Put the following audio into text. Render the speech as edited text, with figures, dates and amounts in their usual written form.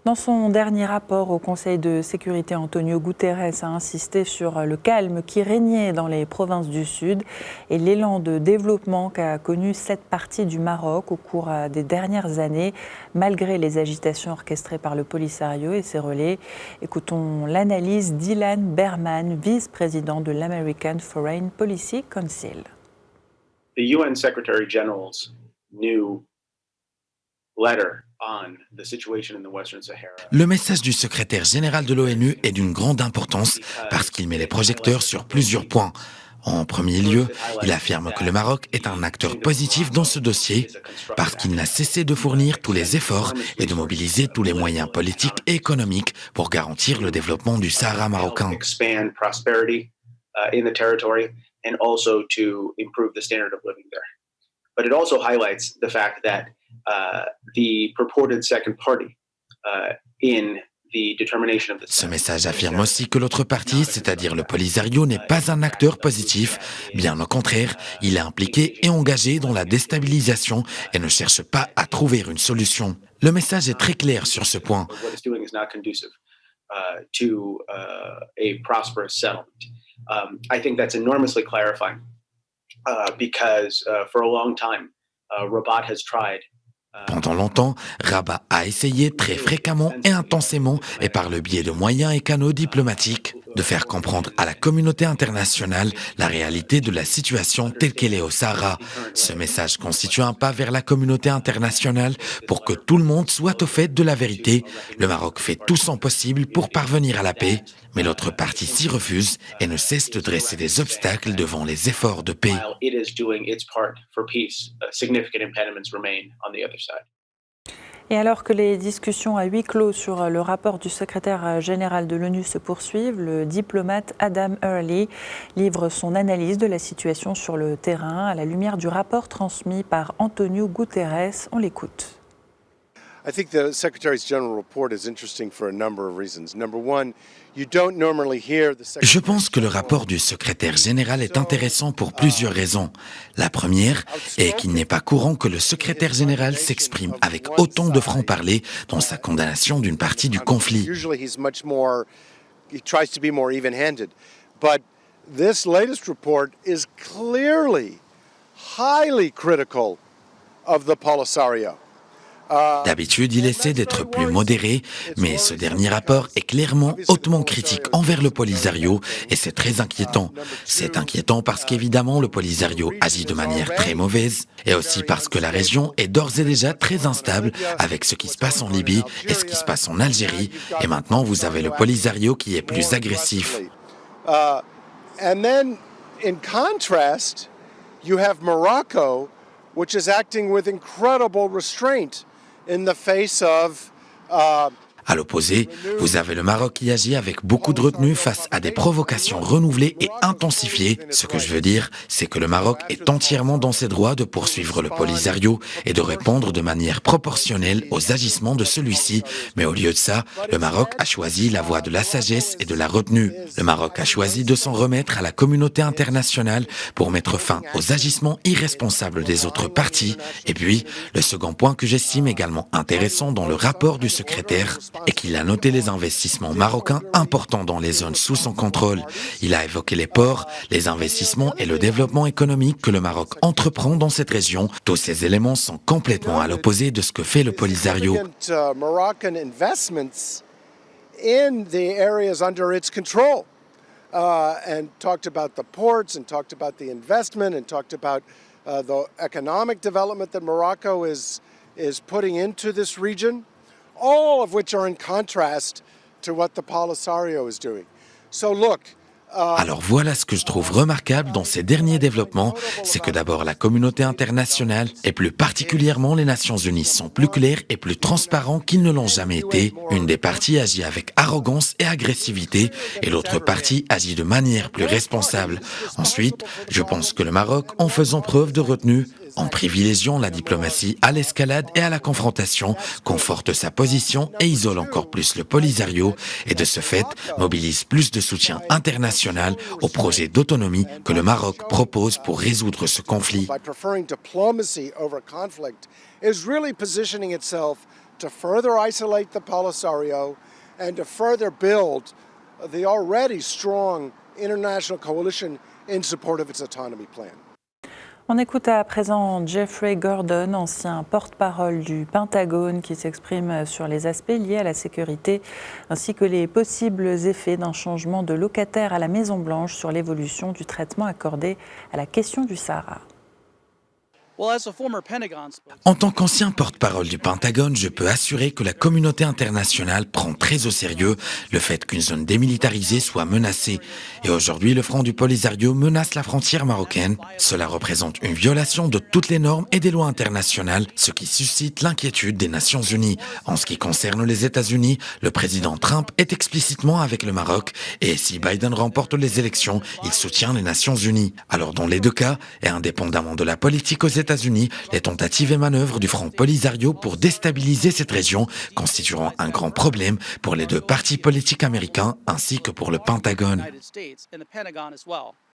Dans son dernier rapport au Conseil de sécurité, Antonio Guterres a insisté sur le calme qui régnait dans les provinces du Sud et l'élan de développement qu'a connu cette partie du Maroc au cours des dernières années, malgré les agitations orchestrées par le Polisario et ses relais. Écoutons l'analyse d'Ilan Berman, vice-président de l'American Foreign Policy Council. The UN Secretary General's new letter. Le message du secrétaire général de l'ONU est d'une grande importance parce qu'il met les projecteurs sur plusieurs points. En premier lieu, il affirme que le Maroc est un acteur positif dans ce dossier parce qu'il n'a cessé de fournir tous les efforts et de mobiliser tous les moyens politiques et économiques pour garantir le développement du Sahara marocain. But it also highlights the fact that the purported second party in the determination of the... Ce message affirme aussi que l'autre partie, c'est-à-dire le Polisario, n'est pas un acteur positif. Bien au contraire, il est impliqué et engagé dans la déstabilisation et ne cherche pas à trouver une solution. Le message est très clair sur ce point. What it's doing is not conducive to a prosperous settlement. I think that's enormously clarifying. Because for a long time, Rabat has tried. Pendant longtemps, Rabat a essayé très fréquemment et intensément, et par le biais de moyens et canaux diplomatiques, de faire comprendre à la communauté internationale la réalité de la situation telle qu'elle est au Sahara. Ce message constitue un pas vers la communauté internationale pour que tout le monde soit au fait de la vérité. Le Maroc fait tout son possible pour parvenir à la paix, mais l'autre partie s'y refuse et ne cesse de dresser des obstacles devant les efforts de paix. Et alors que les discussions à huis clos sur le rapport du secrétaire général de l'ONU se poursuivent, le diplomate Adam Early livre son analyse de la situation sur le terrain à la lumière du rapport transmis par Antonio Guterres. On l'écoute. I think the Secretary General report is interesting for a number of reasons. Number one, you don't normally hear the Je pense que le rapport du secrétaire général est intéressant pour plusieurs raisons. La première est qu'il n'est pas courant que le secrétaire général s'exprime avec autant de franc-parler dans sa condamnation d'une partie du conflit. Usually he tries to be more even-handed. But this latest report is clearly highly critical of the Polisario. D'habitude, il essaie d'être plus modéré, mais ce dernier rapport est clairement hautement critique envers le Polisario et c'est très inquiétant. C'est inquiétant parce qu'évidemment le Polisario agit de manière très mauvaise et aussi parce que la région est d'ores et déjà très instable avec ce qui se passe en Libye et ce qui se passe en Algérie. Et maintenant, vous avez le Polisario qui est plus agressif. And then, in contrast, you have Morocco, which is acting with incredible restraint in the face of À l'opposé, vous avez le Maroc qui agit avec beaucoup de retenue face à des provocations renouvelées et intensifiées. Ce que je veux dire, c'est que le Maroc est entièrement dans ses droits de poursuivre le Polisario et de répondre de manière proportionnelle aux agissements de celui-ci. Mais au lieu de ça, le Maroc a choisi la voie de la sagesse et de la retenue. Le Maroc a choisi de s'en remettre à la communauté internationale pour mettre fin aux agissements irresponsables des autres parties. Et puis, le second point que j'estime également intéressant dans le rapport du secrétaire, et qu'il a noté les investissements marocains importants dans les zones sous son contrôle. Il a évoqué les ports, les investissements et le développement économique que le Maroc entreprend dans cette région. Tous ces éléments sont complètement à l'opposé de ce que fait le Polisario. And talked about the ports and talked about the investment and talked about the economic development that Morocco is putting into this region. All of which are in contrast to what the Polisario is doing. So look, Alors voilà ce que je trouve remarquable dans ces derniers développements, c'est que d'abord la communauté internationale et plus particulièrement les Nations Unies sont plus clairs et plus transparents qu'ils ne l'ont jamais été. Une des parties agit avec arrogance et agressivité et l'autre partie agit de manière plus responsable. Ensuite, je pense que le Maroc, en faisant preuve de retenue, en privilégiant la diplomatie à l'escalade et à la confrontation, conforte sa position et isole encore plus le Polisario et de ce fait mobilise plus de soutien international au projet d'autonomie que le Maroc propose pour résoudre ce conflit. to further isolate the Polisario and to further build the already strong international coalition in support of its autonomy plan. On écoute à présent Jeffrey Gordon, ancien porte-parole du Pentagone, qui s'exprime sur les aspects liés à la sécurité ainsi que les possibles effets d'un changement de locataire à la Maison-Blanche sur l'évolution du traitement accordé à la question du Sahara. En tant qu'ancien porte-parole du Pentagone, je peux assurer que la communauté internationale prend très au sérieux le fait qu'une zone démilitarisée soit menacée. Et aujourd'hui, le front du Polisario menace la frontière marocaine. Cela représente une violation de toutes les normes et des lois internationales, ce qui suscite l'inquiétude des Nations Unies. En ce qui concerne les États-Unis, le président Trump est explicitement avec le Maroc et si Biden remporte les élections, il soutient les Nations Unies. Alors dans les deux cas, et indépendamment de la politique aux États-Unis, les tentatives et manœuvres du front Polisario pour déstabiliser cette région constitueront un grand problème pour les deux partis politiques américains ainsi que pour le Pentagone.